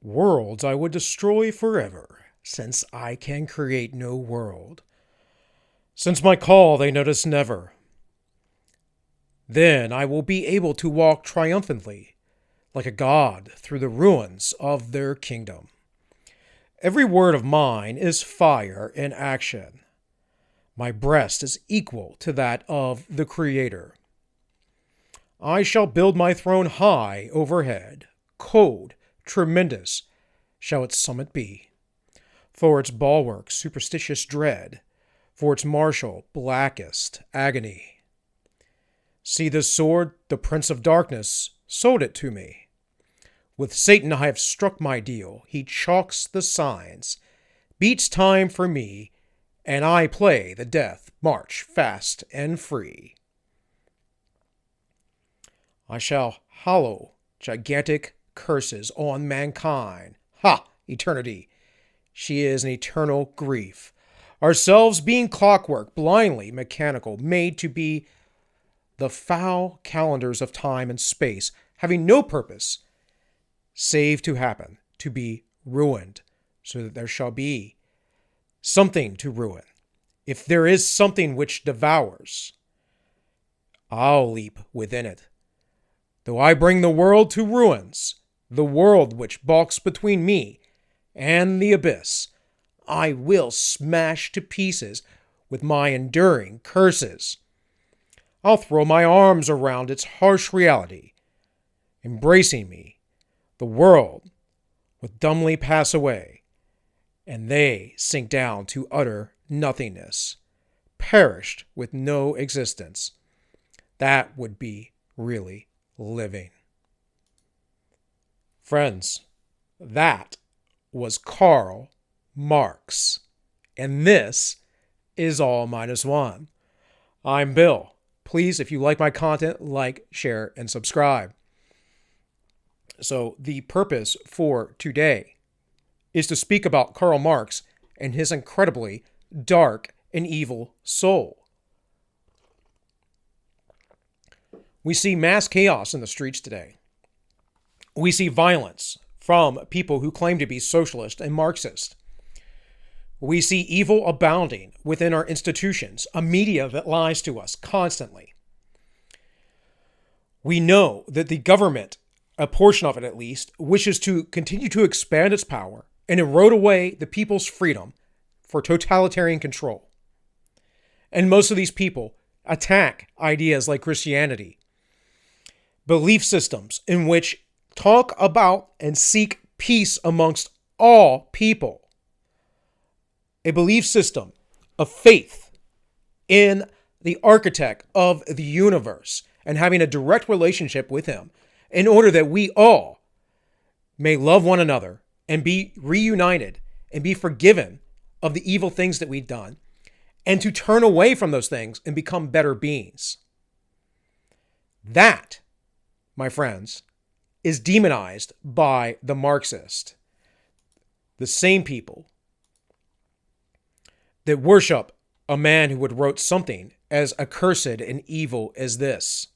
Worlds I would destroy forever, since I can create no world. Since my call they notice never. Then I will be able to walk triumphantly, like a god, through the ruins of their kingdom. Every word of mine is fire in action. My breast is equal to that of the Creator. I shall build my throne high overhead, cold, tremendous shall its summit be. For its bulwark superstitious dread, for its marshal blackest agony. See this sword, the Prince of Darkness sold it to me. With Satan I have struck my deal, he chalks the signs, beats time for me, and I play the death march fast and free. I shall hollow gigantic curses on mankind. Ha! Eternity. She is an eternal grief. Ourselves being clockwork, blindly mechanical, made to be the foul calendars of time and space, having no purpose, save to happen, to be ruined, so that there shall be something to ruin. If there is something which devours, I'll leap within it. Though I bring the world to ruins, the world which balks between me and the abyss, I will smash to pieces with my enduring curses. I'll throw my arms around its harsh reality. Embracing me, the world would dumbly pass away, and they sink down to utter nothingness, perished with no existence. That would be really living. Friends, that was Karl Marx, and this is AllMinucOne. I'm Bill. Please, if you like my content, like, share, and subscribe. So the purpose for today is to speak about Karl Marx and his incredibly dark and evil soul. We see mass chaos in the streets today. We see violence from people who claim to be socialist and Marxist. We see evil abounding within our institutions, a media that lies to us constantly. We know that the government, a portion of it at least, wishes to continue to expand its power and erode away the people's freedom for totalitarian control. And most of these people attack ideas like Christianity, belief systems in which talk about and seek peace amongst all people. A belief system of faith in the architect of the universe and having a direct relationship with him in order that we all may love one another and be reunited and be forgiven of the evil things that we've done and to turn away from those things and become better beings. That, my friends, is demonized by the Marxist. The same people that worship a man who would wrote something as accursed and evil as this.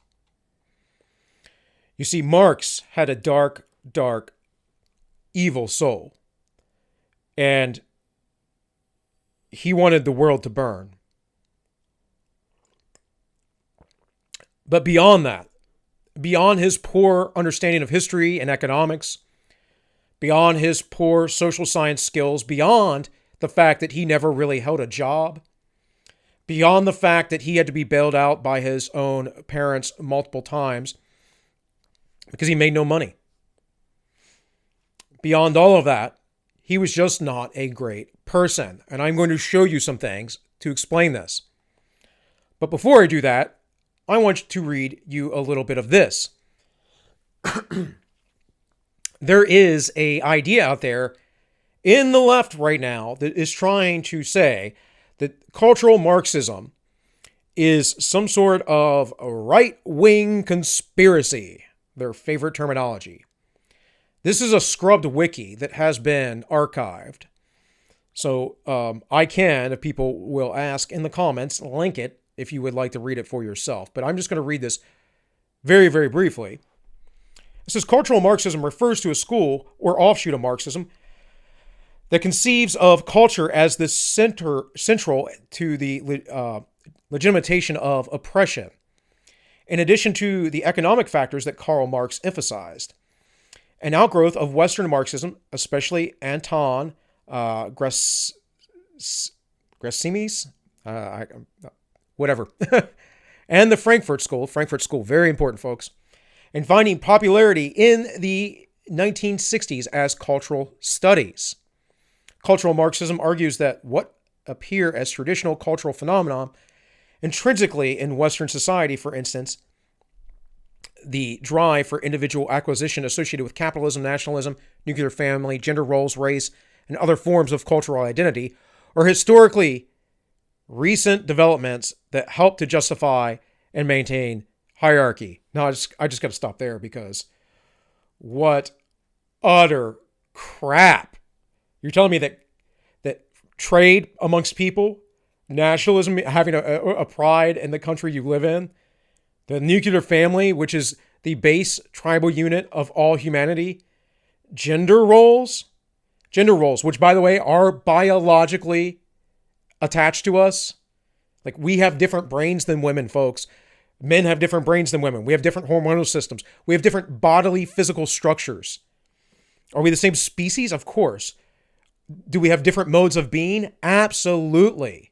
You see, Marx had a dark, dark, evil soul. And he wanted the world to burn. But beyond that, beyond his poor understanding of history and economics, beyond his poor social science skills, beyond the fact that he never really held a job, beyond the fact that he had to be bailed out by his own parents multiple times because he made no money. Beyond all of that, he was just not a great person. And I'm going to show you some things to explain this. But before I do that, I want to read you a little bit of this. There is an idea out there in the left right now that is trying to say that cultural Marxism is some sort of a right-wing conspiracy, their favorite terminology. This is a scrubbed wiki that has been archived. So I can, if people will ask in the comments, link it if you would like to read it for yourself. But I'm just going to read this very, very briefly. It says cultural Marxism refers to a school or offshoot of Marxism that conceives of culture as the central to the legitimation of oppression, in addition to the economic factors that Karl Marx emphasized. An outgrowth of Western Marxism, especially Anton Grassimi's, whatever, and the Frankfurt School, very important, folks, and finding popularity in the 1960s as cultural studies. Cultural Marxism argues that what appear as traditional cultural phenomena intrinsically in Western society, for instance, the drive for individual acquisition associated with capitalism, nationalism, nuclear family, gender roles, race, and other forms of cultural identity, are historically recent developments that help to justify and maintain hierarchy. Now, I just got to stop there because what utter crap. You're telling me that trade amongst people, nationalism, having a pride in the country you live in, the nuclear family, which is the base tribal unit of all humanity, gender roles, which, by the way, are biologically attached to us. Like, we have different brains than women, folks. Men have different brains than women. We have different hormonal systems. We have different bodily physical structures. Are we the same species? Of course. Do we have different modes of being? Absolutely.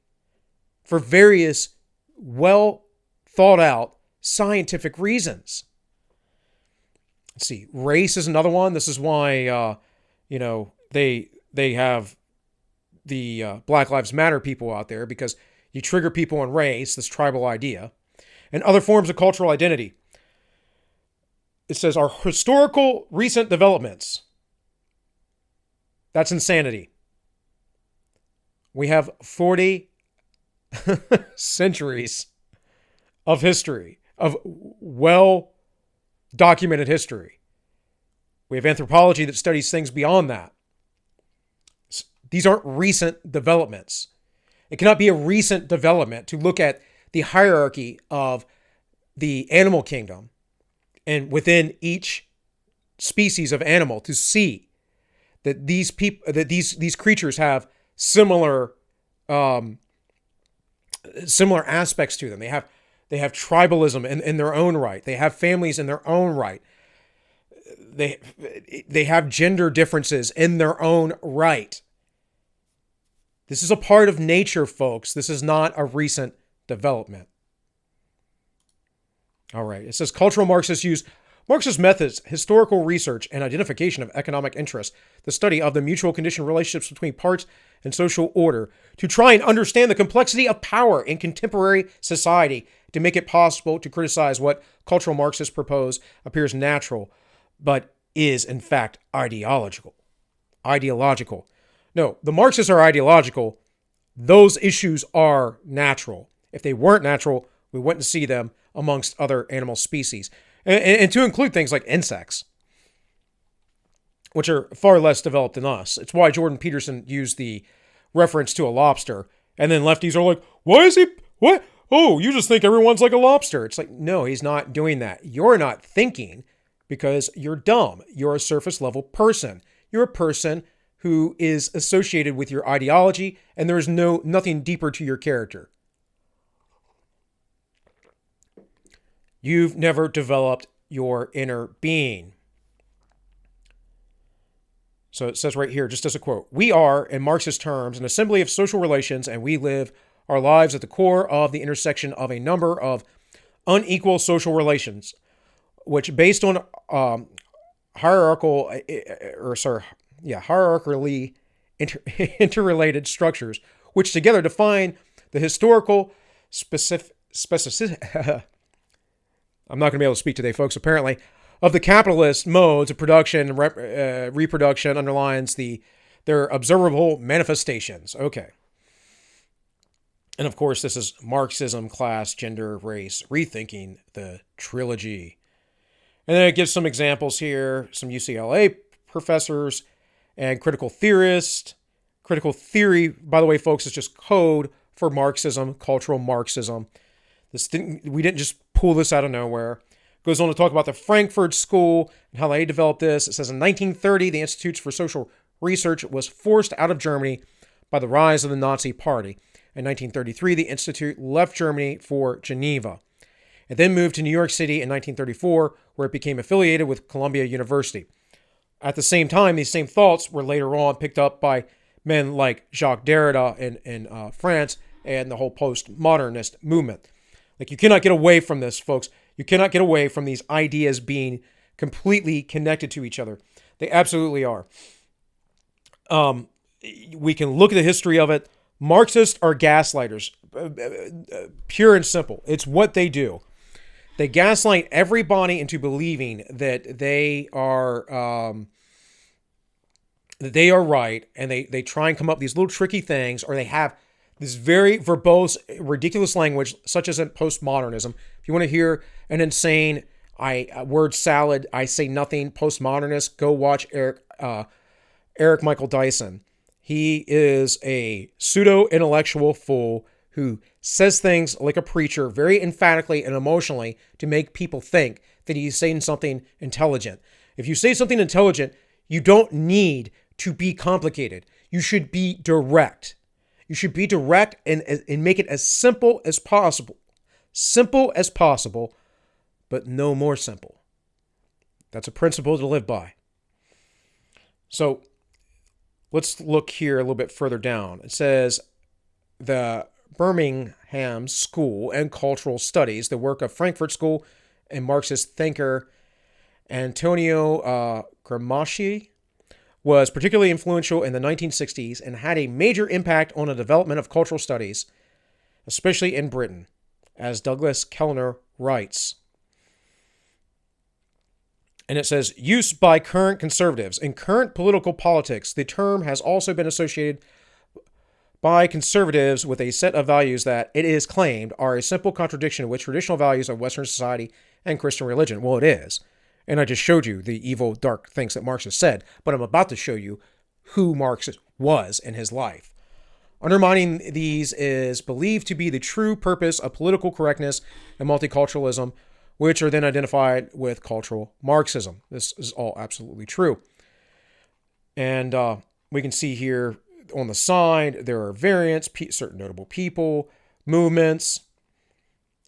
For various well thought out scientific reasons. Let's see. Race is another one. This is why, they have the Black Lives Matter people out there, because you trigger people on race, this tribal idea, and other forms of cultural identity. It says our historical recent developments. That's insanity. We have 40 centuries of history, of well-documented history. We have anthropology that studies things beyond that. These aren't recent developments. It cannot be a recent development to look at the hierarchy of the animal kingdom and within each species of animal to see that these creatures have similar aspects to them. They have tribalism in their own right. They have families in their own right. They have gender differences in their own right. This is a part of nature, folks. This is not a recent development. All right. It says cultural Marxists use Marxist methods, historical research, and identification of economic interests, the study of the mutual conditioned relationships between parts and social order, to try and understand the complexity of power in contemporary society, to make it possible to criticize what cultural Marxists propose appears natural, but is in fact ideological. No, the Marxists are ideological. Those issues are natural. If they weren't natural, we wouldn't see them amongst other animal species. And to include things like insects, which are far less developed than us. It's why Jordan Peterson used the reference to a lobster. And then lefties are like, why is he, what? Oh, you just think everyone's like a lobster. It's like, no, he's not doing that. You're not thinking because you're dumb. You're a surface level person. You're a person who is associated with your ideology, and there is nothing deeper to your character. You've never developed your inner being. So it says right here, just as a quote, we are, in Marxist terms, an assembly of social relations, and we live our lives at the core of the intersection of a number of unequal social relations, which, based on hierarchically interrelated structures, which together define the historical specificity. I'm not going to be able to speak today, folks, apparently, of the capitalist modes of production and reproduction underlines their observable manifestations. Okay. And of course, this is Marxism, class, gender, race, rethinking the trilogy. And then it gives some examples here, some UCLA professors and critical theorists. Critical theory, by the way, folks, is just code for Marxism, cultural Marxism. We didn't just pull this out of nowhere. Goes on to talk about the Frankfurt School and how they developed this. It says in 1930, the Institutes for Social Research was forced out of Germany by the rise of the Nazi Party. In 1933, the Institute left Germany for Geneva. It then moved to New York City in 1934, where it became affiliated with Columbia University. At the same time, these same thoughts were later on picked up by men like Jacques Derrida in France and the whole postmodernist movement. Like, you cannot get away from this, folks. You cannot get away from these ideas being completely connected to each other. They absolutely are. We can look at the history of it. Marxists are gaslighters, pure and simple. It's what they do. They gaslight everybody into believing that they are right, and they try and come up with these little tricky things, or they have this very verbose, ridiculous language, such as in postmodernism. If you want to hear an insane word salad, I say nothing, postmodernist, go watch Eric Michael Dyson. He is a pseudo-intellectual fool who says things like a preacher very emphatically and emotionally to make people think that he's saying something intelligent. If you say something intelligent, you don't need to be complicated. You should be direct. You should be direct and make it as simple as possible. Simple as possible, but no more simple. That's a principle to live by. So let's look here a little bit further down. It says the Birmingham School and Cultural Studies, the work of Frankfurt School and Marxist thinker Antonio Gramsci, was particularly influential in the 1960s and had a major impact on the development of cultural studies, especially in Britain, as Douglas Kellner writes. And it says, used by current conservatives. In current political politics, the term has also been associated by conservatives with a set of values that, it is claimed, are a simple contradiction with traditional values of Western society and Christian religion. Well, it is. And I just showed you the evil, dark things that Marx has said, but I'm about to show you who Marx was in his life. Undermining these is believed to be the true purpose of political correctness and multiculturalism, which are then identified with cultural Marxism. This is all absolutely true. And we can see here on the side, there are variants, certain notable people, movements,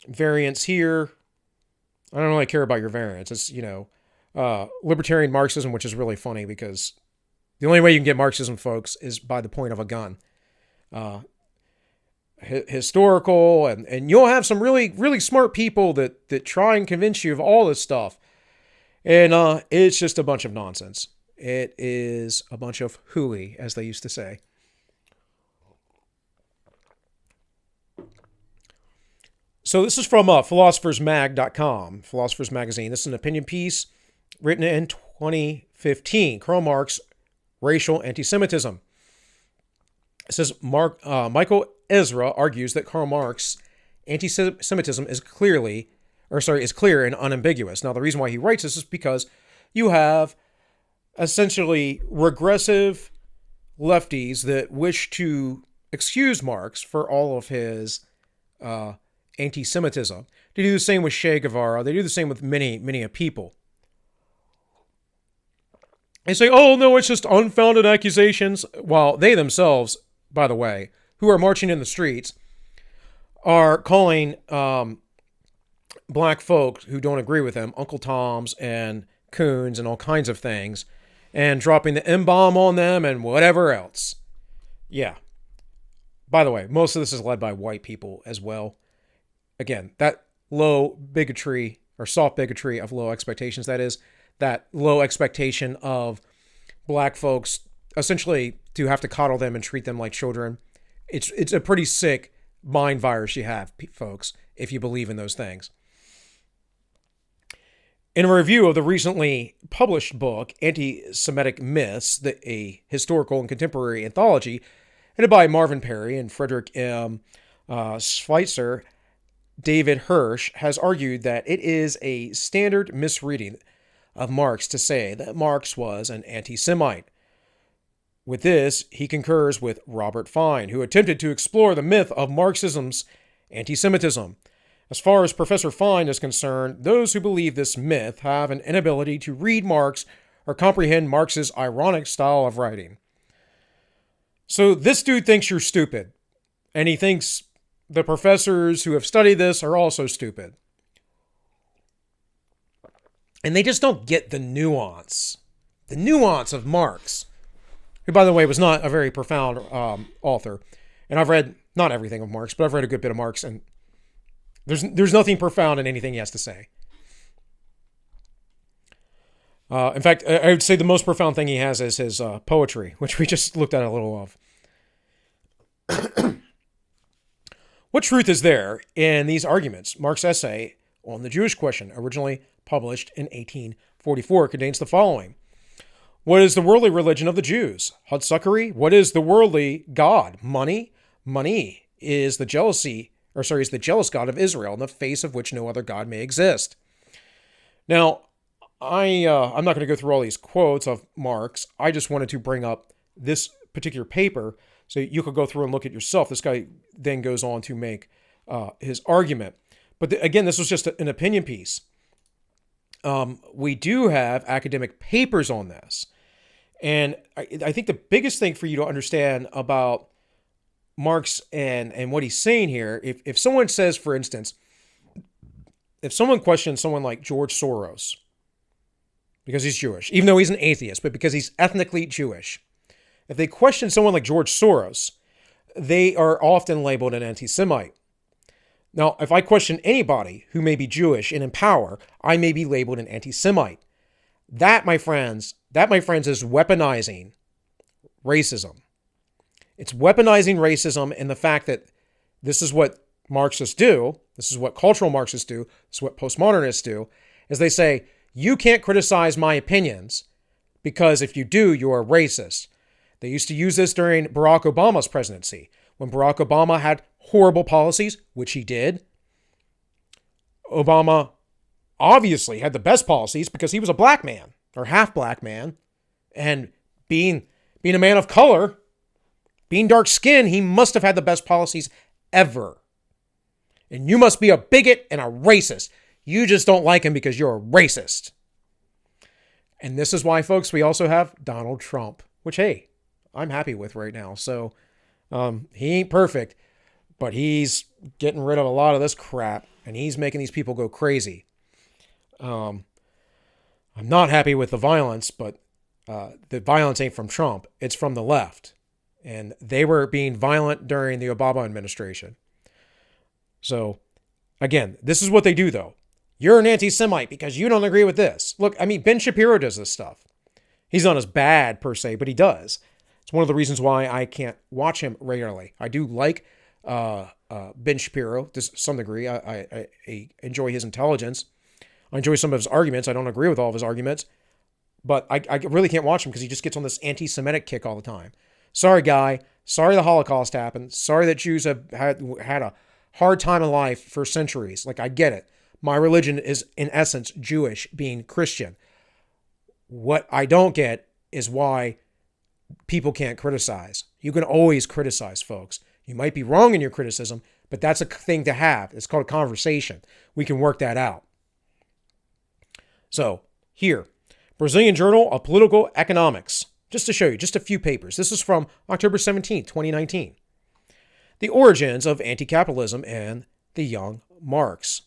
variants here. I don't really care about your variants. It's, libertarian Marxism, which is really funny because the only way you can get Marxism, folks, is by the point of a gun. Historical, and you'll have some really, really smart people that try and convince you of all this stuff. And it's just a bunch of nonsense. It is a bunch of hooey, as they used to say. So this is from philosophersmag.com, Philosophers Magazine. This is an opinion piece written in 2015. Karl Marx, Racial Anti-Semitism. It says, Michael Ezra argues that Karl Marx anti-Semitism is clear and unambiguous. Now, the reason why he writes this is because you have essentially regressive lefties that wish to excuse Marx for all of his anti-Semitism. They do the same with Che Guevara. They do the same with many people. They say, oh, no, it's just unfounded accusations. While they themselves, by the way, who are marching in the streets, are calling black folks who don't agree with them Uncle Toms and coons and all kinds of things, and dropping the M-bomb on them and whatever else. Yeah. By the way, most of this is led by white people as well. Again, that low bigotry, or soft bigotry of low expectations, that is, that low expectation of black folks essentially to have to coddle them and treat them like children. It's a pretty sick mind virus you have, folks, if you believe in those things. In a review of the recently published book, Anti-Semitic Myths, a historical and contemporary anthology, headed by Marvin Perry and Frederick M. Schweitzer, David Hirsch has argued that it is a standard misreading of Marx to say that Marx was an anti-Semite. With this, he concurs with Robert Fine, who attempted to explore the myth of Marxism's anti-Semitism. As far as Professor Fine is concerned, those who believe this myth have an inability to read Marx or comprehend Marx's ironic style of writing. So this dude thinks you're stupid, and he thinks the professors who have studied this are also stupid. And they just don't get the nuance of Marx, who, by the way, was not a very profound author. And I've read, not everything of Marx, but I've read a good bit of Marx, and there's nothing profound in anything he has to say. In fact, I would say the most profound thing he has is his poetry, which we just looked at a little of. What truth is there in these arguments? Marx's essay on the Jewish question, originally published in 1844, contains the following. What is the worldly religion of the Jews? Hudsuckery? What is the worldly God? Money? Money is the jealous God of Israel, in the face of which no other God may exist. Now, I'm not going to go through all these quotes of Marx. I just wanted to bring up this particular paper so you could go through and look at yourself. This guy then goes on to make his argument. But again, this was just an opinion piece. We do have academic papers on this. And I think the biggest thing for you to understand about Marx and what he's saying here, if someone says, for instance, if someone questions someone like George Soros, because he's Jewish, even though he's an atheist, but because he's ethnically Jewish, if they question someone like George Soros, they are often labeled an anti-Semite. Now, if I question anybody who may be Jewish and in power, I may be labeled an anti-Semite. That, my friends, is weaponizing racism. It's weaponizing racism in the fact that this is what Marxists do, this is what cultural Marxists do, this is what postmodernists do, is they say, you can't criticize my opinions because if you do, you are racist. They used to use this during Barack Obama's presidency. When Barack Obama had horrible policies, which he did, Obama obviously had the best policies because he was a black man or half black man. And being a man of color, being dark skinned, he must have had the best policies ever. And you must be a bigot and a racist. You just don't like him because you're a racist. And this is why, folks, we also have Donald Trump, which, hey, I'm happy with right now. So he ain't perfect, but he's getting rid of a lot of this crap, and he's making these people go crazy. I'm not happy with the violence, but the violence ain't from Trump. It's from the left. And they were being violent during the Obama administration. So, again, this is what they do, though. You're an anti-Semite because you don't agree with this. Look, I mean, Ben Shapiro does this stuff. He's not as bad, per se, but he does. It's one of the reasons why I can't watch him regularly. I do like Ben Shapiro to some degree. I enjoy his intelligence. I enjoy some of his arguments. I don't agree with all of his arguments. But I really can't watch him because he just gets on this anti-Semitic kick all the time. Sorry, guy. Sorry the Holocaust happened. Sorry that Jews have had a hard time in life for centuries. Like, I get it. My religion is, in essence, Jewish, being Christian. What I don't get is why people can't criticize. You can always criticize, folks. You might be wrong in your criticism, but that's a thing to have. It's called a conversation. We can work that out. So, here, Brazilian Journal of Political Economics. Just to show you, just a few papers. This is from October 17, 2019. The Origins of Anti-Capitalism and the Young Marx.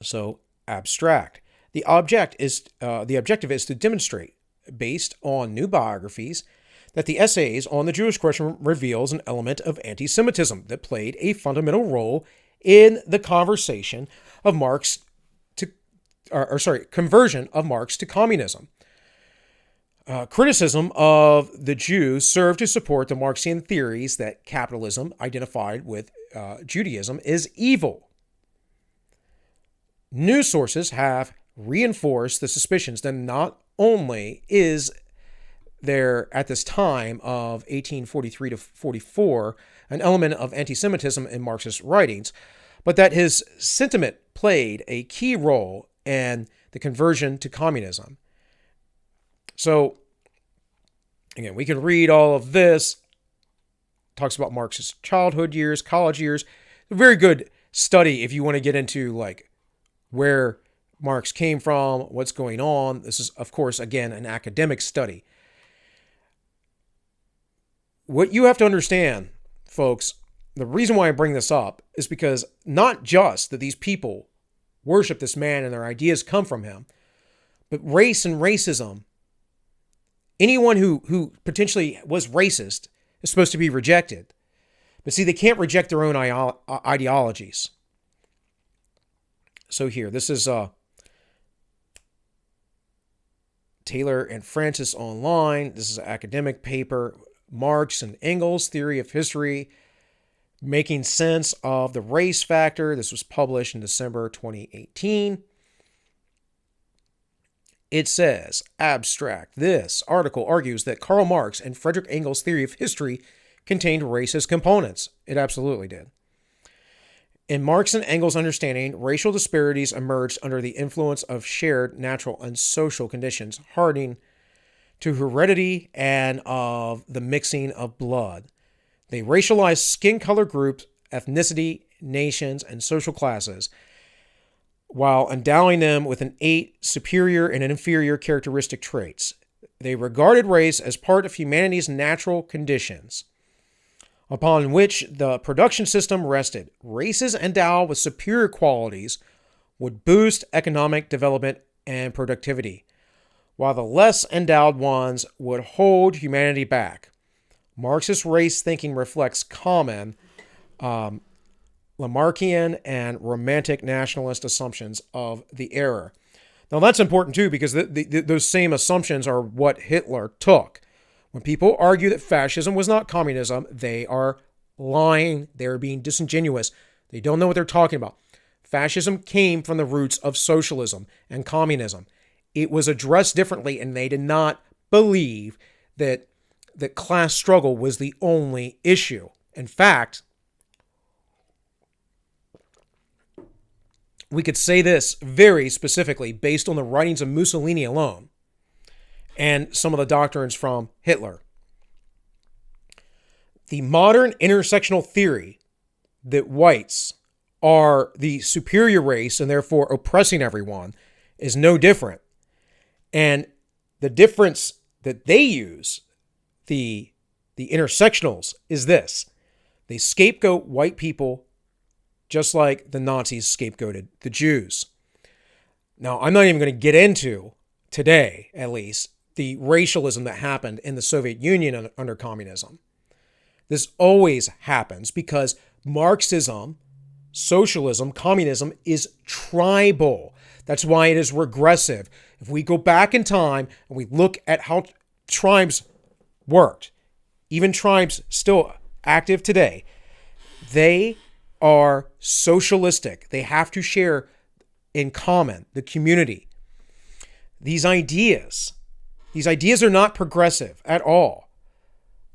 So, abstract. The objective is to demonstrate, based on new biographies, that the essays on the Jewish question reveals an element of anti-Semitism that played a fundamental role in the conversion of Marx to communism. Criticism of the Jews served to support the Marxian theories that capitalism, identified with Judaism, is evil. News sources have reinforced the suspicions that not only is there, at this time of 1843 to 44, an element of anti-Semitism in Marxist writings, but that his sentiment played a key role in the conversion to communism. So, again, we can read all of this. Talks about Marx's childhood years, college years. A very good study if you want to get into like where Marx came from, what's going on. This is, of course, again, an academic study. What you have to understand, folks, the reason why I bring this up is because not just that these people worship this man and their ideas come from him, but race and racism, anyone who potentially was racist is supposed to be rejected. But see, they can't reject their own ideologies. So here, this is Taylor and Francis online. This is an academic paper, Marx and Engels' Theory of History, Making Sense of the Race Factor. This was published in December 2018. It says, abstract, this article argues that Karl Marx and Friedrich Engels' theory of history contained racist components. It absolutely did. In Marx and Engels' understanding, racial disparities emerged under the influence of shared natural and social conditions, hardening to heredity and of the mixing of blood. They racialized skin color groups, ethnicity, nations, and social classes, while endowing them with innate superior and inferior characteristic traits. They regarded race as part of humanity's natural conditions, upon which the production system rested. Races endowed with superior qualities would boost economic development and productivity, while the less endowed ones would hold humanity back. Marxist race thinking reflects common Lamarckian and romantic nationalist assumptions of the era. Now that's important too, because those same assumptions are what Hitler took. When people argue that fascism was not communism, they are lying. They are being disingenuous. They don't know what they're talking about. Fascism came from the roots of socialism and communism. It was addressed differently, and they did not believe that class struggle was the only issue. In fact, we could say this very specifically based on the writings of Mussolini alone and some of the doctrines from Hitler. The modern intersectional theory that whites are the superior race and therefore oppressing everyone is no different. And the difference that they use, the intersectionals, is this. They scapegoat white people just like the Nazis scapegoated the Jews. Now, I'm not even going to get into, today at least, the racialism that happened in the Soviet Union under communism. This always happens because Marxism, socialism, communism is tribal. That's why it is regressive. If we go back in time and we look at how tribes worked, even tribes still active today, they are socialistic. They have to share in common the community. These ideas are not progressive at all.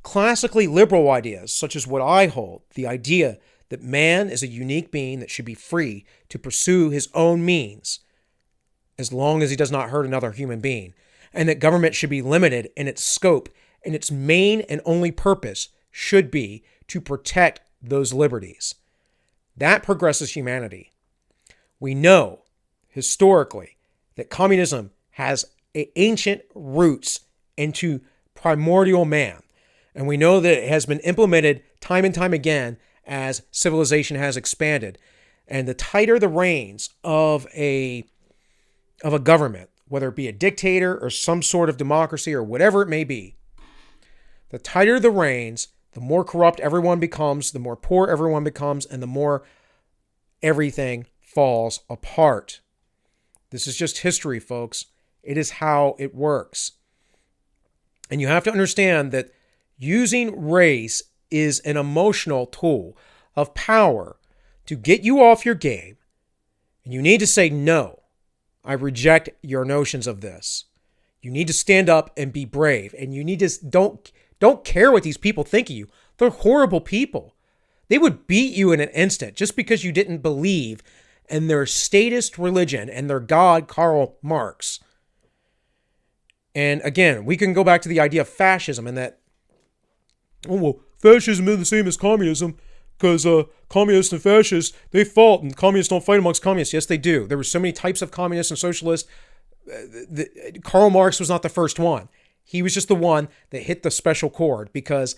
Classically liberal ideas, such as what I hold, the idea that man is a unique being that should be free to pursue his own means as long as he does not hurt another human being, and that government should be limited in its scope, and its main and only purpose should be to protect those liberties. That progresses humanity. We know historically that communism has ancient roots into primordial man. And we know that it has been implemented time and time again as civilization has expanded. And the tighter the reins of a government, whether it be a dictator or some sort of democracy or whatever it may be, the tighter the reins, the more corrupt everyone becomes, the more poor everyone becomes, and the more everything falls apart. This is just history, folks. It is how it works. And you have to understand that using race is an emotional tool of power to get you off your game. And you need to say, no, I reject your notions of this. You need to stand up and be brave. And you need to don't care what these people think of you. They're horrible people. They would beat you in an instant just because you didn't believe in their statist religion and their god, Karl Marx. And again, we can go back to the idea of fascism and that, oh, well, fascism is the same as communism. because communists and fascists, they fought, and communists don't fight amongst communists. Yes, they do. There were so many types of communists and socialists. Karl Marx was not the first one. He was just the one that hit the special chord, because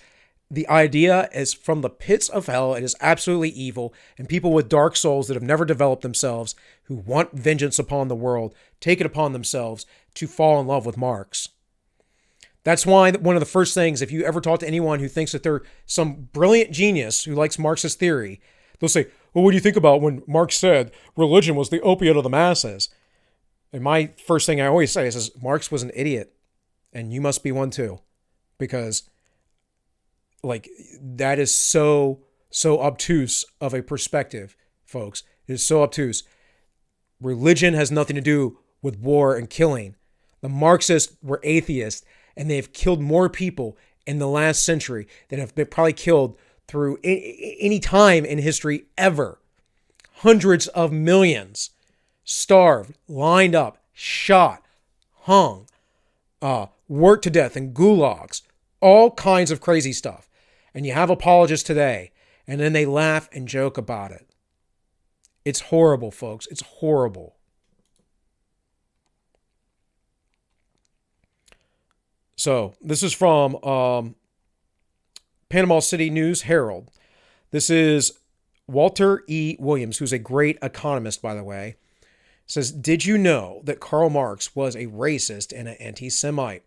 the idea is from the pits of hell. It is absolutely evil, and people with dark souls that have never developed themselves, who want vengeance upon the world, take it upon themselves to fall in love with Marx. That's why one of the first things, if you ever talk to anyone who thinks that they're some brilliant genius who likes Marxist theory, they'll say, well, what do you think about when Marx said religion was the opiate of the masses? And my first thing I always say is Marx was an idiot, and you must be one too, because like that is so obtuse of a perspective, folks. It is so obtuse. Religion has nothing to do with war and killing. The Marxists were atheists, and they have killed more people in the last century than have been probably killed through any time in history ever. Hundreds of millions starved, lined up, shot, hung, worked to death in gulags, all kinds of crazy stuff. And you have apologists today, and then they laugh and joke about it. It's horrible, folks. It's horrible. So this is from Panama City News Herald. This is Walter E. Williams, who's a great economist, by the way. Says, did you know that Karl Marx was a racist and an anti-Semite?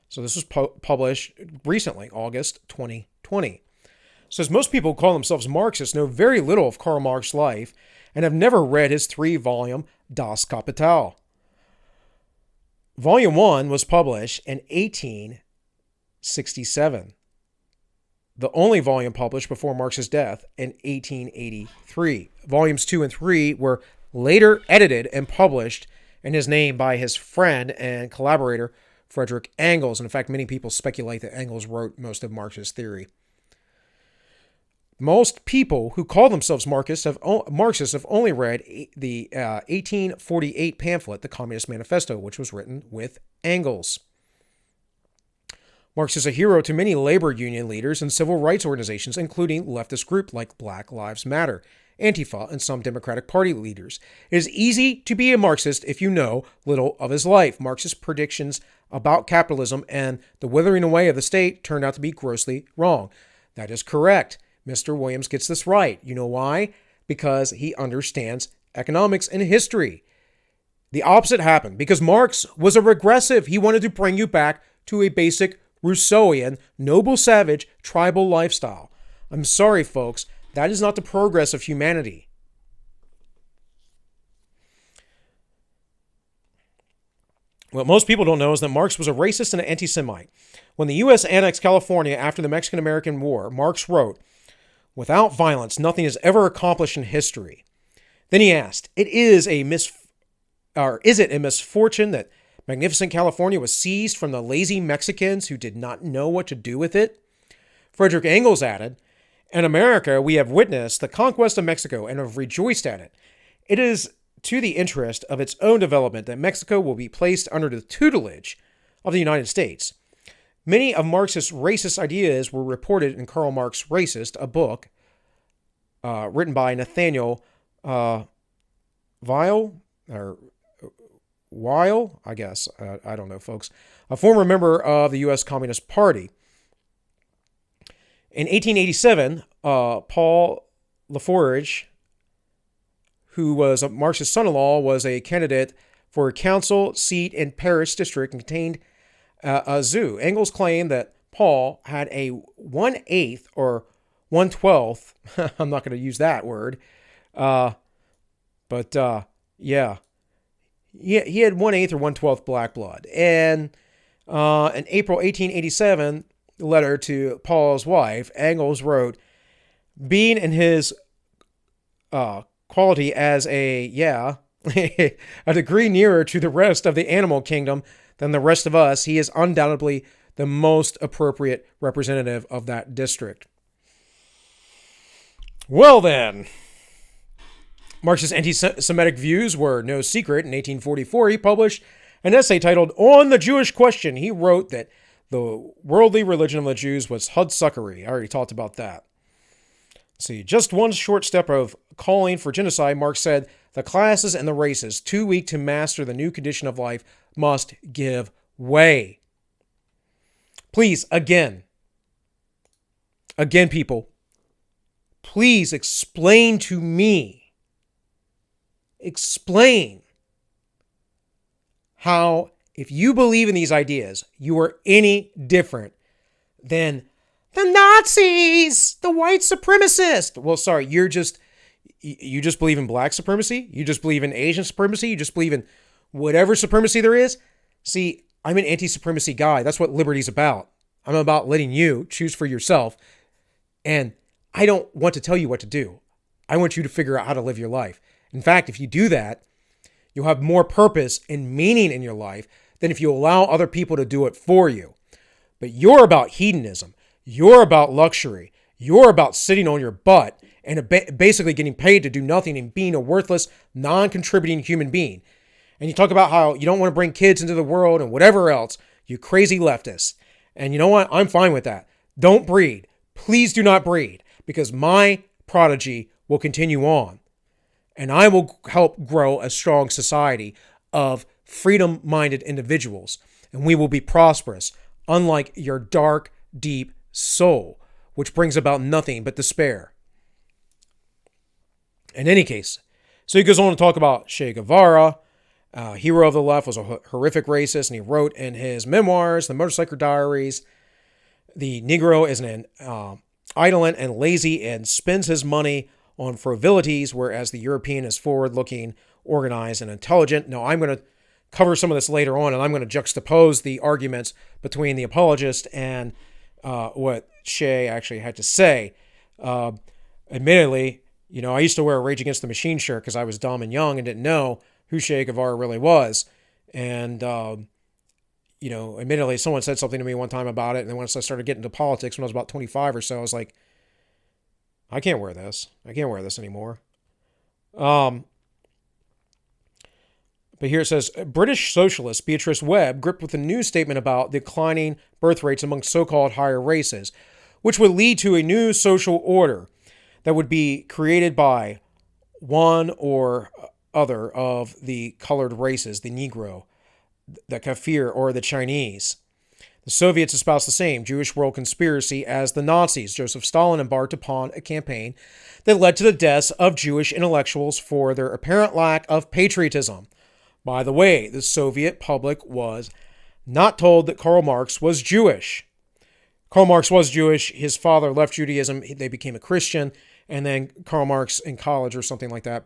So this was published recently, August 2020. Says, most people who call themselves Marxists know very little of Karl Marx's life and have never read his 3-volume Das Kapital. Volume 1 was published in 1867. The only volume published before Marx's death in 1883. Volumes 2 and 3 were later edited and published in his name by his friend and collaborator, Friedrich Engels. And in fact, many people speculate that Engels wrote most of Marx's theory. Most people who call themselves Marxists have only read the 1848 pamphlet, The Communist Manifesto, which was written with Engels. Marx is a hero to many labor union leaders and civil rights organizations, including leftist groups like Black Lives Matter, Antifa, and some Democratic Party leaders. It is easy to be a Marxist if you know little of his life. Marx's predictions about capitalism and the withering away of the state turned out to be grossly wrong. That is correct. Mr. Williams gets this right. You know why? Because he understands economics and history. The opposite happened because Marx was a regressive. He wanted to bring you back to a basic Rousseauian, noble savage, tribal lifestyle. I'm sorry, folks. That is not the progress of humanity. What most people don't know is that Marx was a racist and an anti-Semite. When the U.S. annexed California after the Mexican-American War, Marx wrote, "Without violence, nothing is ever accomplished in history." Then he asked, is it a misfortune that magnificent California was seized from the lazy Mexicans who did not know what to do with it? Friedrich Engels added, "In America, we have witnessed the conquest of Mexico and have rejoiced at it. It is to the interest of its own development that Mexico will be placed under the tutelage of the United States." Many of Marx's racist ideas were reported in Karl Marx Racist, a book written by Nathaniel Weil, I guess. I don't know, folks. A former member of the U.S. Communist Party. In 1887, Paul Laforge, who was Marx's son-in-law, was a candidate for a council seat in Paris district and contained a zoo. Engels claimed that Paul had a 1/8 or 1/12, I'm not going to use that word, yeah. He had 1/8 or 1/12 black blood. And in April 1887, letter to Paul's wife, Engels wrote, "Being in his quality as a degree nearer to the rest of the animal kingdom than the rest of us, he is undoubtedly the most appropriate representative of that district." Well then, Marx's anti-Semitic views were no secret. In 1844, he published an essay titled On the Jewish Question. He wrote that the worldly religion of the Jews was Hudsuckery. I already talked about that. See, just one short step of calling for genocide, Marx said, the classes and the races, too weak to master the new condition of life, must give way. Please, again, people, please explain to me, how, if you believe in these ideas, you are any different than the Nazis, the white supremacists. Well, sorry, you just believe in black supremacy? You just believe in Asian supremacy? You just believe in whatever supremacy there is? See, I'm an anti-supremacy guy. That's what liberty's about. I'm about letting you choose for yourself. And I don't want to tell you what to do. I want you to figure out how to live your life. In fact, if you do that, you'll have more purpose and meaning in your life than if you allow other people to do it for you. But you're about hedonism. You're about luxury. You're about sitting on your butt and basically getting paid to do nothing and being a worthless, non-contributing human being. And you talk about how you don't want to bring kids into the world and whatever else, you crazy leftists. And you know what? I'm fine with that. Don't breed. Please do not breed, because my prodigy will continue on. And I will help grow a strong society of freedom-minded individuals. And we will be prosperous, unlike your dark, deep soul, which brings about nothing but despair. In any case, so he goes on to talk about Che Guevara, hero of the left, was a horrific racist, and he wrote in his memoirs, The Motorcycle Diaries, the Negro is an indolent and lazy and spends his money on frivolities, whereas the European is forward-looking, organized, and intelligent. Now, I'm going to cover some of this later on, and I'm going to juxtapose the arguments between the apologist and what Che actually had to say. Admittedly, I used to wear a Rage Against the Machine shirt because I was dumb and young and didn't know who Che Guevara really was. And, admittedly, someone said something to me one time about it, and then once I started getting into politics when I was about 25 or so, I was like, I can't wear this. I can't wear this anymore. But here it says, British socialist Beatrice Webb gripped with a new statement about declining birth rates among so-called higher races, which would lead to a new social order that would be created by one or other of the colored races, the Negro, the Kafir, or the Chinese. The Soviets espoused the same Jewish world conspiracy as the Nazis. Joseph Stalin embarked upon a campaign that led to the deaths of Jewish intellectuals for their apparent lack of patriotism. By the way, the Soviet public was not told that Karl Marx was Jewish. Karl Marx was Jewish. His father left Judaism. They became a Christian. And then Karl Marx in college or something like that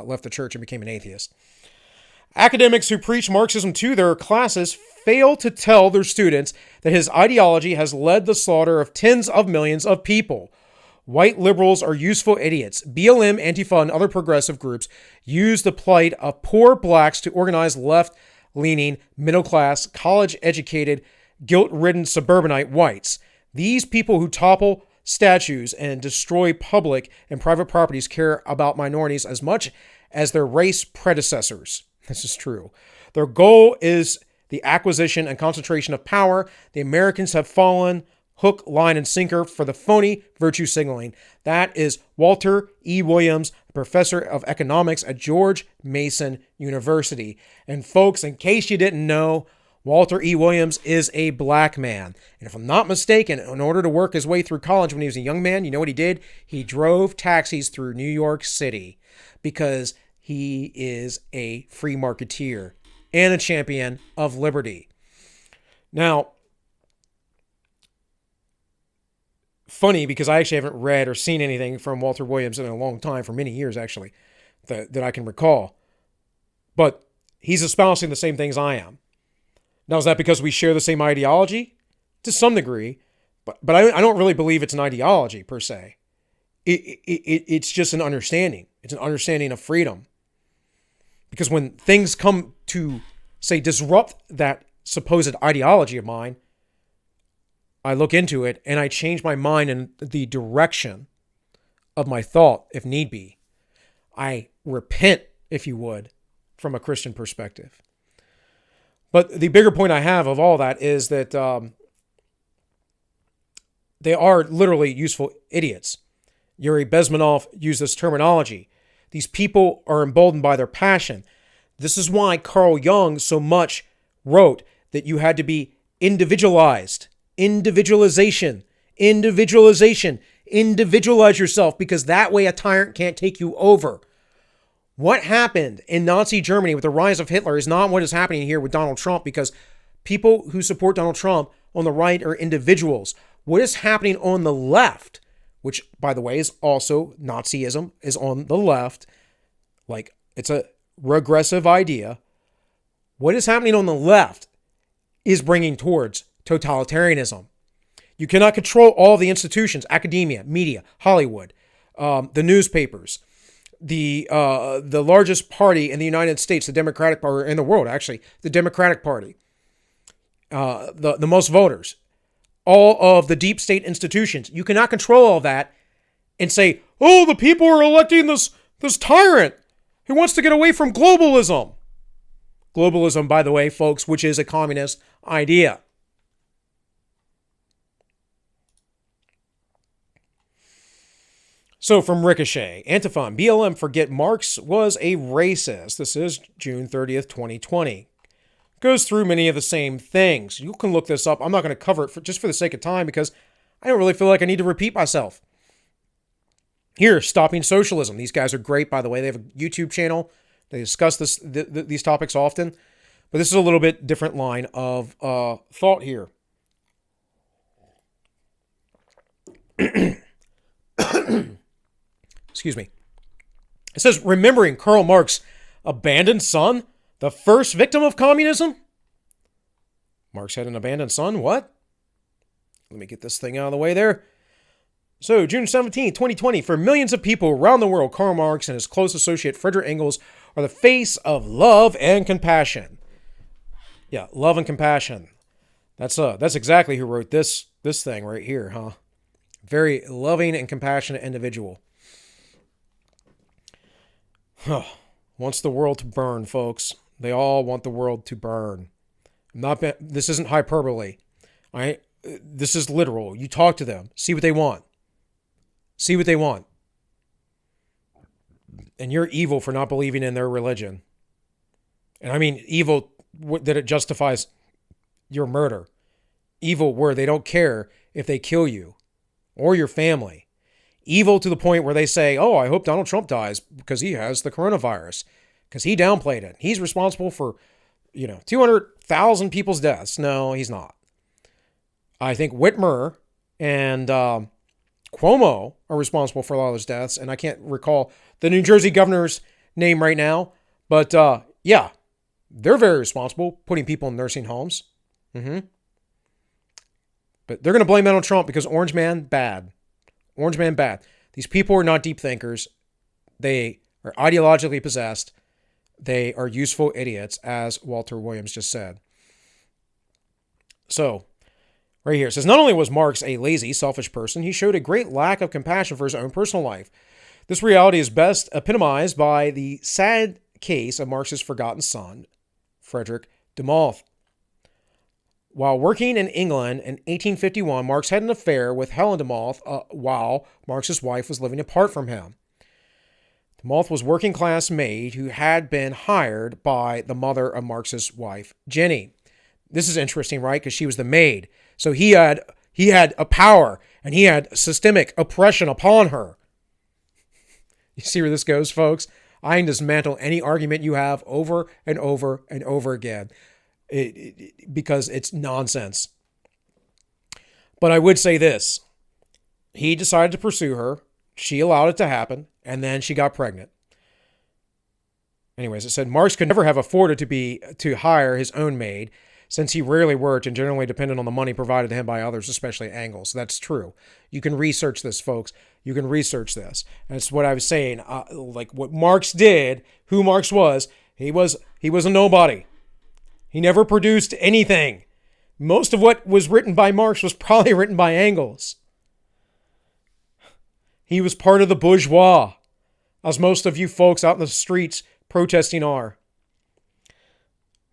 left the church and became an atheist. Academics who preach Marxism to their classes fail to tell their students that his ideology has led the slaughter of tens of millions of people. White liberals are useful idiots. BLM, Antifa, and other progressive groups use the plight of poor blacks to organize left-leaning, middle-class, college-educated, guilt-ridden suburbanite whites. These people who topple statues and destroy public and private properties care about minorities as much as their race predecessors. This is true. Their goal is the acquisition and concentration of power. The Americans have fallen hook, line, and sinker for the phony virtue signaling. That is Walter E. Williams, professor of economics at George Mason University. And folks, in case you didn't know, Walter E. Williams is a black man. And if I'm not mistaken, in order to work his way through college when he was a young man, you know what he did? He drove taxis through New York City because he is a free marketeer and a champion of liberty. Now, funny because I actually haven't read or seen anything from Walter Williams in a long time, for many years actually, that I can recall. But he's espousing the same things I am. Now, is that because we share the same ideology? To some degree. But I don't really believe it's an ideology, per se. It's just an understanding. It's an understanding of freedom. Because when things come to, say, disrupt that supposed ideology of mine, I look into it and I change my mind in the direction of my thought, if need be. I repent, if you would, from a Christian perspective. But the bigger point I have of all that is that they are literally useful idiots. Yuri Bezmenov used this terminology. These people are emboldened by their passion. This is why Carl Jung so much wrote that you had to be individualized. Individualization. Individualization. Individualize yourself, because that way a tyrant can't take you over. What happened in Nazi Germany with the rise of Hitler is not what is happening here with Donald Trump, because people who support Donald Trump on the right are individuals. What is happening on the left, which, by the way, is also Nazism, is on the left. Like, it's a regressive idea. What is happening on the left is bringing towards totalitarianism. You cannot control all the institutions, academia, media, Hollywood, the newspapers, the largest party in the United States, the Democratic Party, or in the world, actually, the Democratic Party, the most voters, all of the deep state institutions. You cannot control all that and say, oh, the people are electing this tyrant who wants to get away from globalism. Globalism, by the way, folks, which is a communist idea. So from Ricochet, Antiphon, BLM forget Marx was a racist. This is June 30th, 2020. Goes through many of the same things. You can look this up. I'm not going to cover it just for the sake of time, because I don't really feel like I need to repeat myself. Here, Stopping Socialism. These guys are great, by the way. They have a YouTube channel. They discuss these topics often. But this is a little bit different line of thought here. Excuse me. It says, remembering Karl Marx' abandoned son, the first victim of communism? Marx had an abandoned son? What? Let me get this thing out of the way there. So, June 17, 2020, for millions of people around the world, Karl Marx and his close associate Friedrich Engels are the face of love and compassion. Yeah, love and compassion. That's exactly who wrote this thing right here, huh? Very loving and compassionate individual. Wants the world to burn, folks. They all want the world to burn. This isn't hyperbole. This is literal. You talk to them. See what they want. See what they want. And you're evil for not believing in their religion. And I mean evil that it justifies your murder. Evil where they don't care if they kill you or your family. Evil to the point where they say, oh, I hope Donald Trump dies because he has the coronavirus, because he downplayed it. He's responsible for, 200,000 people's deaths. No, he's not. I think Whitmer and Cuomo are responsible for a lot of those deaths, and I can't recall the New Jersey governor's name right now, but yeah, they're very responsible, putting people in nursing homes. But they're going to blame Donald Trump because Orange Man, bad. Orange Man, bad. These people are not deep thinkers. They are ideologically possessed. They are useful idiots, as Walter Williams just said. So, right here, it says, not only was Marx a lazy, selfish person, he showed a great lack of compassion for his own personal life. This reality is best epitomized by the sad case of Marx's forgotten son, Frederick de Moth. While working in England in 1851, Marx had an affair with Helen de Moth while Marx's wife was living apart from him. De Moth was a working-class maid who had been hired by the mother of Marx's wife, Jenny. This is interesting, right? Because she was the maid. So he had a power, and he had systemic oppression upon her. You see where this goes, folks? I can dismantle any argument you have over and over and over again. Because it's nonsense. But I would say this. He decided to pursue her. She allowed it to happen. And then she got pregnant. Anyways, it said Marx could never have afforded to hire his own maid, since he rarely worked and generally depended on the money provided to him by others, especially Engels. That's true. You can research this, folks. You can research this. And it's what I was saying. Like what Marx did, who Marx was, he was a nobody. He never produced anything. Most of what was written by Marx was probably written by Engels. He was part of the bourgeois, as most of you folks out in the streets protesting are.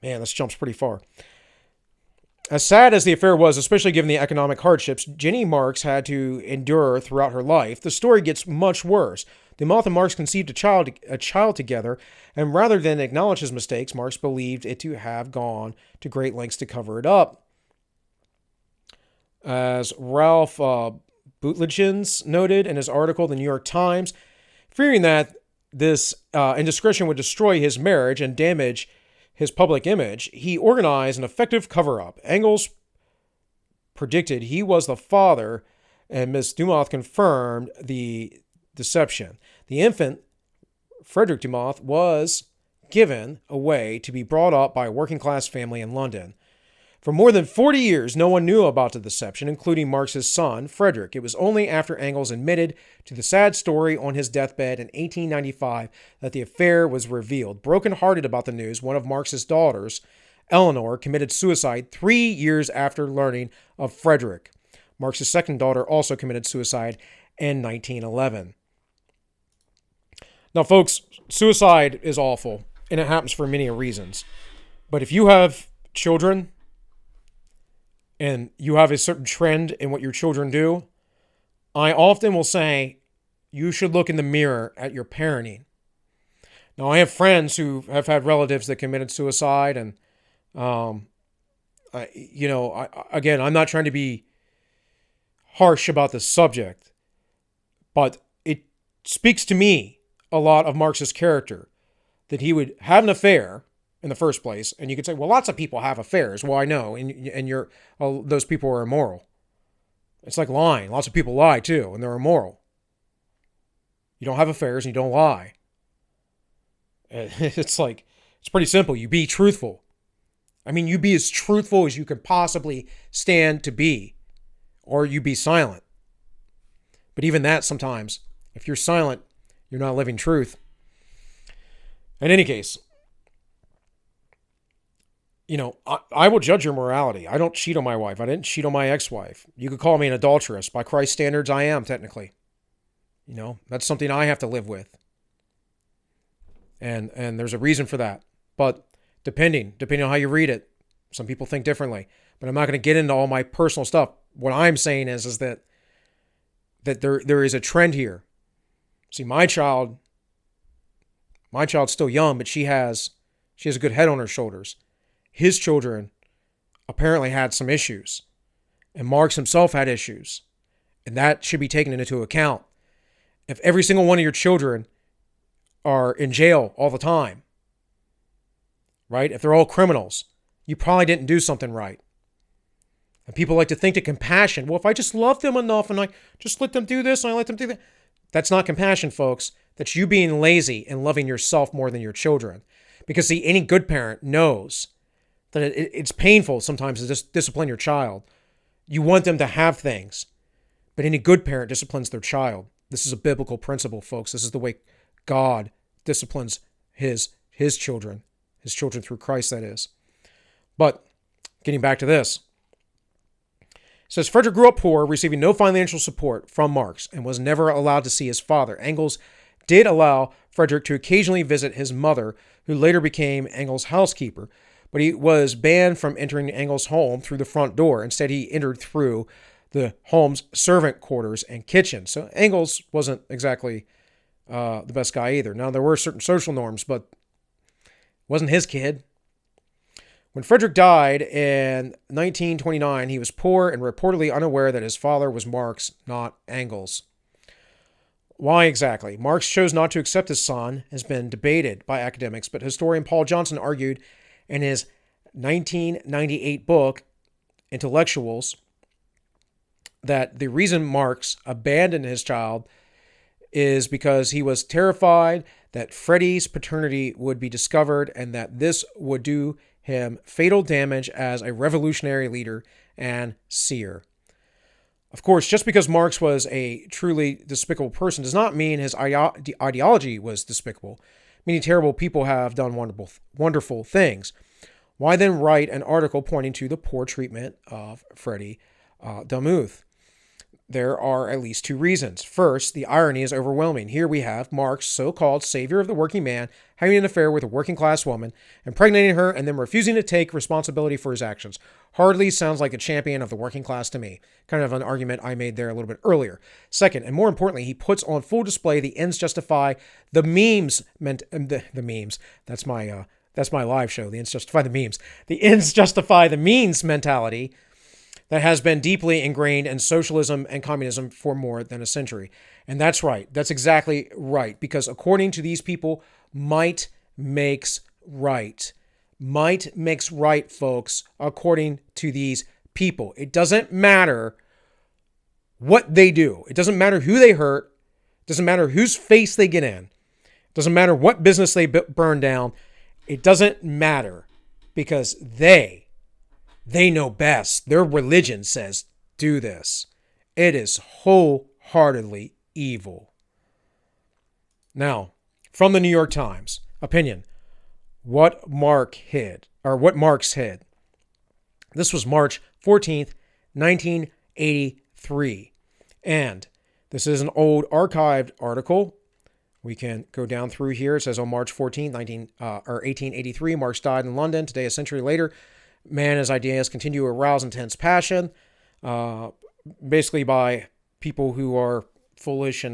Man, this jumps pretty far. As sad as the affair was, especially given the economic hardships Jenny Marx had to endure throughout her life, the story gets much worse. Dumas and Marx conceived a child together, and rather than acknowledge his mistakes, Marx believed it to have gone to great lengths to cover it up. As Ralph Bootligens noted in his article in the New York Times, fearing that this indiscretion would destroy his marriage and damage his public image, he organized an effective cover-up. Engels predicted he was the father, and Miss Dumas confirmed the deception. The infant, Frederick Dumas, was given away to be brought up by a working-class family in London. For more than 40 years, no one knew about the deception, including Marx's son, Frederick. It was only after Engels admitted to the sad story on his deathbed in 1895 that the affair was revealed. Broken-hearted about the news, one of Marx's daughters, Eleanor, committed suicide 3 years after learning of Frederick. Marx's second daughter also committed suicide in 1911. Now, folks, suicide is awful, and it happens for many reasons. But if you have children, and you have a certain trend in what your children do, I often will say you should look in the mirror at your parenting. Now, I have friends who have had relatives that committed suicide, and again, I'm not trying to be harsh about the subject, but it speaks to me a lot of Marx's character, that he would have an affair in the first place, and you could say, well, lots of people have affairs. Well, I know, and those people are immoral. It's like lying. Lots of people lie too, and they're immoral. You don't have affairs, and you don't lie. It's pretty simple. You be truthful. I mean, you be as truthful as you could possibly stand to be, or you be silent. But even that, sometimes, if you're silent, you're not living truth. In any case, I will judge your morality. I don't cheat on my wife. I didn't cheat on my ex-wife. You could call me an adulteress. By Christ's standards, I am, technically. That's something I have to live with. And there's a reason for that. But depending on how you read it, some people think differently. But I'm not going to get into all my personal stuff. What I'm saying is that there is a trend here. See, my child's still young, but she has a good head on her shoulders. His children apparently had some issues, and Marx himself had issues, and that should be taken into account. If every single one of your children are in jail all the time, right? If they're all criminals, you probably didn't do something right. And people like to think of compassion. Well, if I just love them enough and I just let them do this and I let them do that. That's not compassion, folks. That's you being lazy and loving yourself more than your children. Because see, any good parent knows that it's painful sometimes to just discipline your child. You want them to have things, but any good parent disciplines their child. This is a biblical principle, folks. This is the way God disciplines his children through Christ, that is. But getting back to this, it says Frederick grew up poor, receiving no financial support from Marx, and was never allowed to see his father. Engels did allow Frederick to occasionally visit his mother, who later became Engels' housekeeper, but he was banned from entering Engels' home through the front door. Instead, he entered through the home's servant quarters and kitchen. So Engels wasn't exactly the best guy either. Now, there were certain social norms, but it wasn't his kid. When Frederick died in 1929, he was poor and reportedly unaware that his father was Marx, not Engels. Why exactly? Marx chose not to accept his son has been debated by academics, but historian Paul Johnson argued in his 1998 book, Intellectuals, that the reason Marx abandoned his child is because he was terrified that Freddie's paternity would be discovered and that this would do him fatal damage as a revolutionary leader and seer. Of course, just because Marx was a truly despicable person does not mean his ideology was despicable. Many terrible people have done wonderful things. Why then write an article pointing to the poor treatment of Freddie Damuth? There are at least two reasons. First, the irony is overwhelming. Here we have Marx, so-called savior of the working man, having an affair with a working-class woman, impregnating her, and then refusing to take responsibility for his actions. Hardly sounds like a champion of the working class to me. Kind of an argument I made there a little bit earlier. Second, and more importantly, he puts on full display the ends justify the memes. The memes. That's my live show. The ends justify the memes. The ends justify the means mentality that has been deeply ingrained in socialism and communism for more than a century. And that's right. That's exactly right. Because according to these people, might makes right. Might makes right, folks, according to these people. It doesn't matter what they do. It doesn't matter who they hurt. It doesn't matter whose face they get in. It doesn't matter what business they burn down. It doesn't matter because they know best. Their religion says, do this. It is wholeheartedly evil. Now, from the New York Times, opinion. What Marx hid. This was March 14th, 1983. And this is an old archived article. We can go down through here. It says on March 14th, 1883, Marx died in London. Today, a century later, man and his ideas continue to arouse intense passion, basically by people who are foolish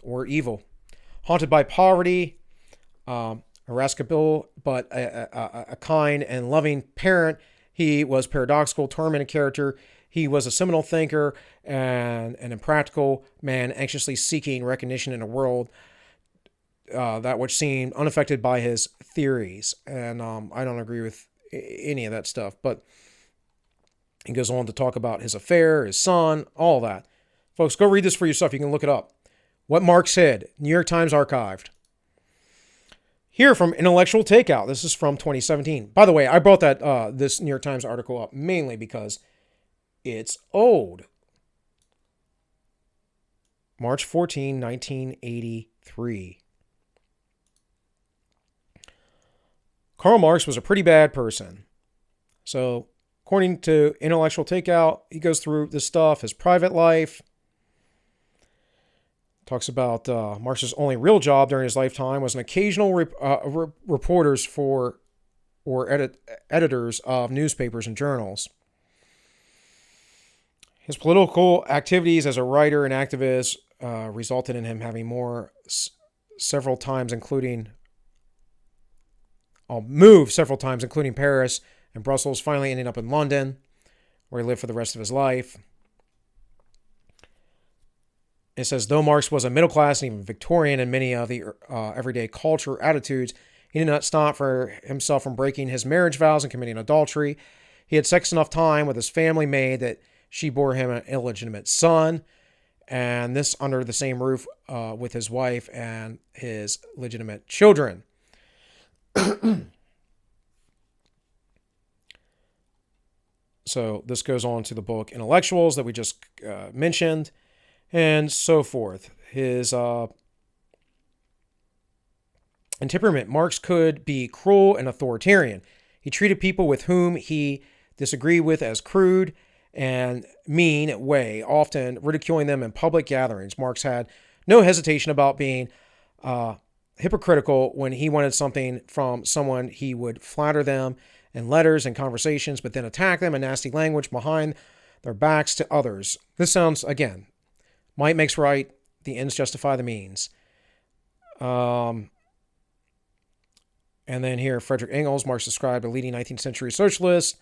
or evil. Haunted by poverty, irascible, but a kind and loving parent. He was paradoxical, tormented character. He was a seminal thinker and an impractical man, anxiously seeking recognition in a world that which seemed unaffected by his theories. And I don't agree with any of that stuff, but he goes on to talk about his affair, his son, all that. Folks, go read this for yourself. You can look it up. What Marx said, New York Times archived. Here from Intellectual Takeout. This is from 2017. By the way, I brought this New York Times article up mainly because it's old. March 14, 1983. Karl Marx was a pretty bad person. So, according to Intellectual Takeout, he goes through this stuff, his private life. Talks about Marx's only real job during his lifetime was an occasional reporters for or editors of newspapers and journals. His political activities as a writer and activist resulted in him having several times, including Paris and Brussels, finally ending up in London, where he lived for the rest of his life. It says, though Marx was a middle class and even Victorian in many of the everyday culture attitudes, he did not stop for himself from breaking his marriage vows and committing adultery. He had sex enough time with his family maid that she bore him an illegitimate son, and this under the same roof with his wife and his legitimate children. So this goes on to the book Intellectuals that we just mentioned, and so forth. His temperament. Marx could be cruel and authoritarian. He treated people with whom he disagreed with as crude and mean way, often ridiculing them in public gatherings. Marx had no hesitation about being hypocritical. When he wanted something from someone, he would flatter them in letters and conversations, but then attack them in nasty language behind their backs to others. This sounds, again, might makes right, the ends justify the means. And then here, Frederick Engels, Marx described a leading 19th century socialist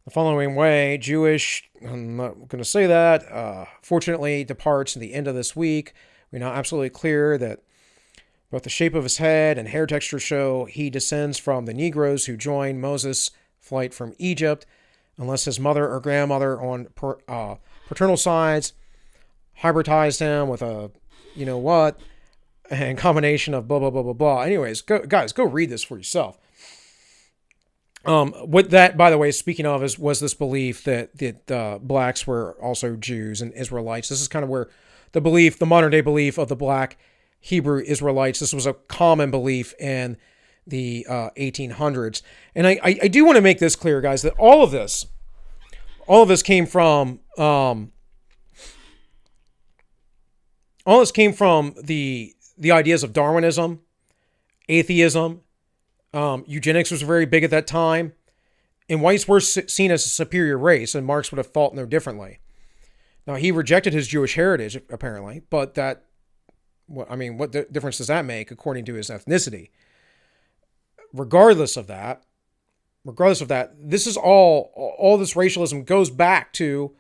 the following way: Jewish, I'm not going to say that, fortunately departs at the end of this week. We're now absolutely clear that both the shape of his head and hair texture show he descends from the Negroes who joined Moses' flight from Egypt, unless his mother or grandmother on paternal sides hybridized him with a, you know what, and combination of blah, blah, blah, blah, blah. Anyways, guys, go read this for yourself. What that, by the way, speaking of, was this belief that blacks were also Jews and Israelites. This is kind of where the modern day belief of the black Hebrew Israelites, this was a common belief in the 1800s. And I do want to make this clear, guys, that all of this came from All this came from the ideas of Darwinism, atheism, eugenics was very big at that time, and whites were seen as a superior race, and Marx would have thought no differently. Now, he rejected his Jewish heritage, apparently, but what difference does that make according to his ethnicity? Regardless of that, this is all this racialism goes back to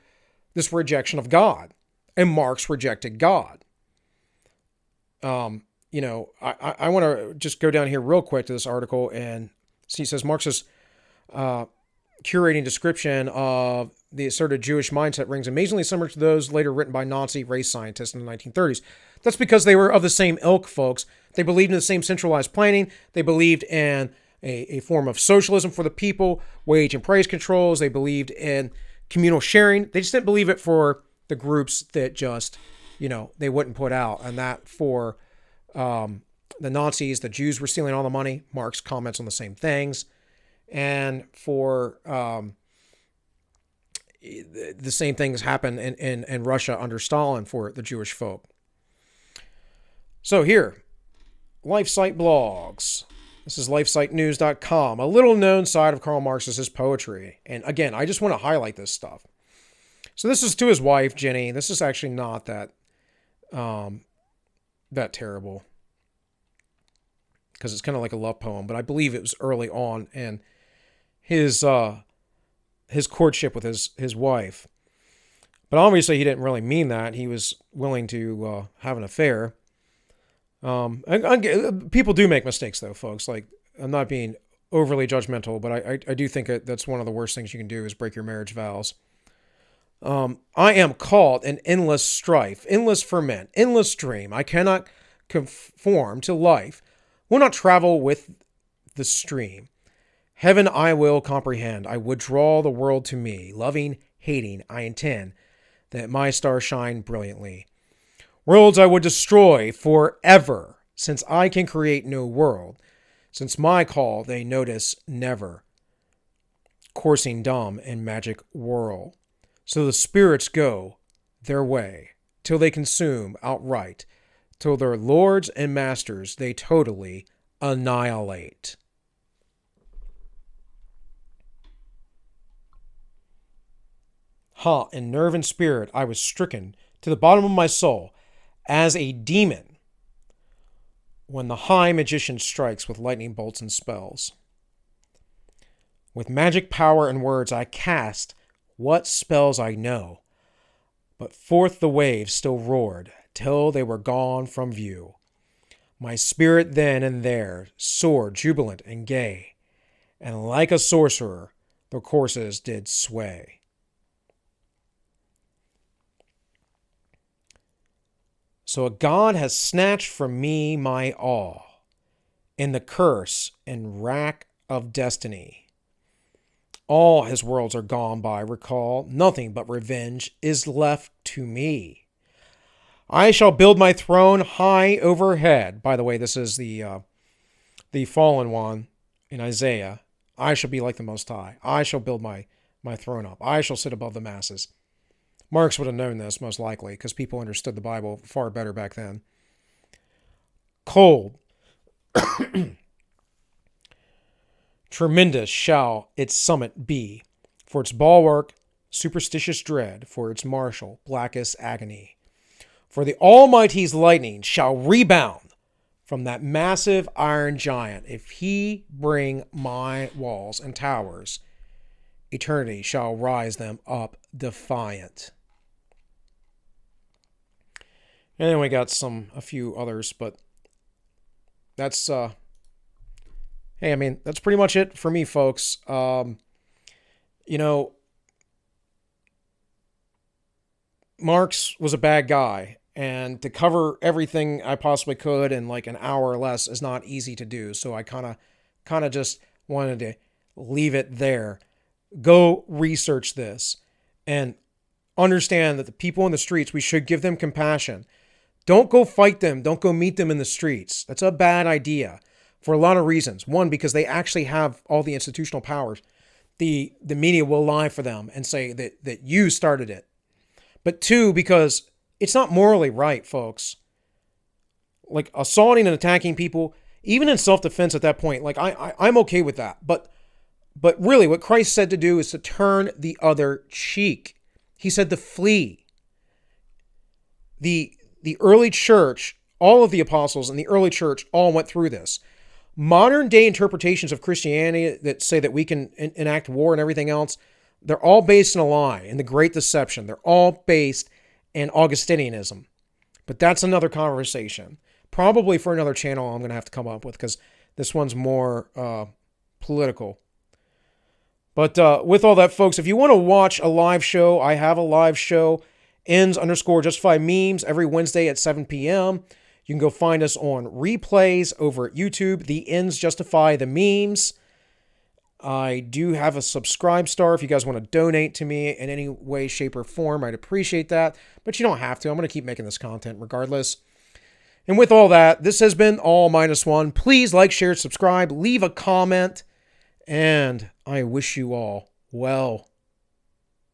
this rejection of God, and Marx rejected God. I want to just go down here real quick to this article and see. It says Marx's curating description of the asserted Jewish mindset rings amazingly similar to those later written by Nazi race scientists in the 1930s. That's because they were of the same ilk, folks. They believed in the same centralized planning. They believed in a form of socialism for the people, wage and price controls. They believed in communal sharing. They just didn't believe it for the groups that just, they wouldn't put out. And that for the Nazis, the Jews were stealing all the money. Marx comments on the same things. And for the same things happened in Russia under Stalin for the Jewish folk. So here, LifeSite blogs. This is lifesitenews.com. A little known side of Karl Marx is his poetry. And again, I just want to highlight this stuff. So this is to his wife, Jenny. This is actually not that terrible, because it's kind of like a love poem, but I believe it was early on in his courtship with his wife. But obviously he didn't really mean that. He was willing to have an affair. People do make mistakes, though, folks. Like, I'm not being overly judgmental, but I do think that's one of the worst things you can do is break your marriage vows. I am caught in endless strife, endless ferment, endless stream. I cannot conform to life, will not travel with the stream. Heaven I will comprehend. I would draw the world to me. Loving, hating, I intend that my star shine brilliantly. Worlds I would destroy forever, since I can create no world. Since my call they notice never. Coursing dumb in magic whirl. So the spirits go their way, till they consume outright, till their lords and masters they totally annihilate. In nerve and spirit I was stricken to the bottom of my soul, as a demon when the high magician strikes with lightning bolts and spells. With magic power and words I cast what spells I know, but forth the waves still roared till they were gone from view. My spirit then and there soared jubilant and gay, and like a sorcerer the courses did sway. So a God has snatched from me my awe, in the curse and rack of destiny. All his worlds are gone by, recall, nothing but revenge is left to me. I shall build my throne high overhead. By the way, this is the fallen one in Isaiah. I shall be like the Most High. I shall build my throne up. I shall sit above the masses. Marx would have known this, most likely, because people understood the Bible far better back then. Cold. Tremendous shall its summit be, for its bulwark, superstitious dread, for its marshal, blackest agony. For the Almighty's lightning shall rebound from that massive iron giant. If he bring my walls and towers, eternity shall rise them up defiant. And then we got a few others, but that's, hey, I mean, that's pretty much it for me, folks. Marx was a bad guy, and to cover everything I possibly could in like an hour or less is not easy to do. So I kind of just wanted to leave it there. Go research this and understand that the people in the streets, we should give them compassion. Don't go fight them. Don't go meet them in the streets. That's a bad idea for a lot of reasons. One, because they actually have all the institutional powers. The media will lie for them and say that you started it. But two, because It's not morally right, folks. Like assaulting and attacking people, even in self-defense at that point, like I'm okay with that. But really, what Christ said to do is to turn the other cheek. He said to flee. The early church, all of the apostles in the early church all went through this. Modern day interpretations of Christianity that say that we can enact war and everything else, they're all based in a lie, in the Great Deception. They're all based in Augustinianism. But that's another conversation. Probably for another channel I'm going to have to come up with, because this one's more political. But with all that, folks, if you want to watch a live show, I have a live show, ends_justify memes, every Wednesday at 7 p.m. You can go find us on replays over at YouTube, The Ends Justify the Memes. I do have a subscribe star if you guys want to donate to me in any way, shape, or form. I'd appreciate that, but you don't have to. I'm going to keep making this content regardless. And with all that, this has been AllMinucOne. Please like, share, subscribe, leave a comment, and I wish you all well.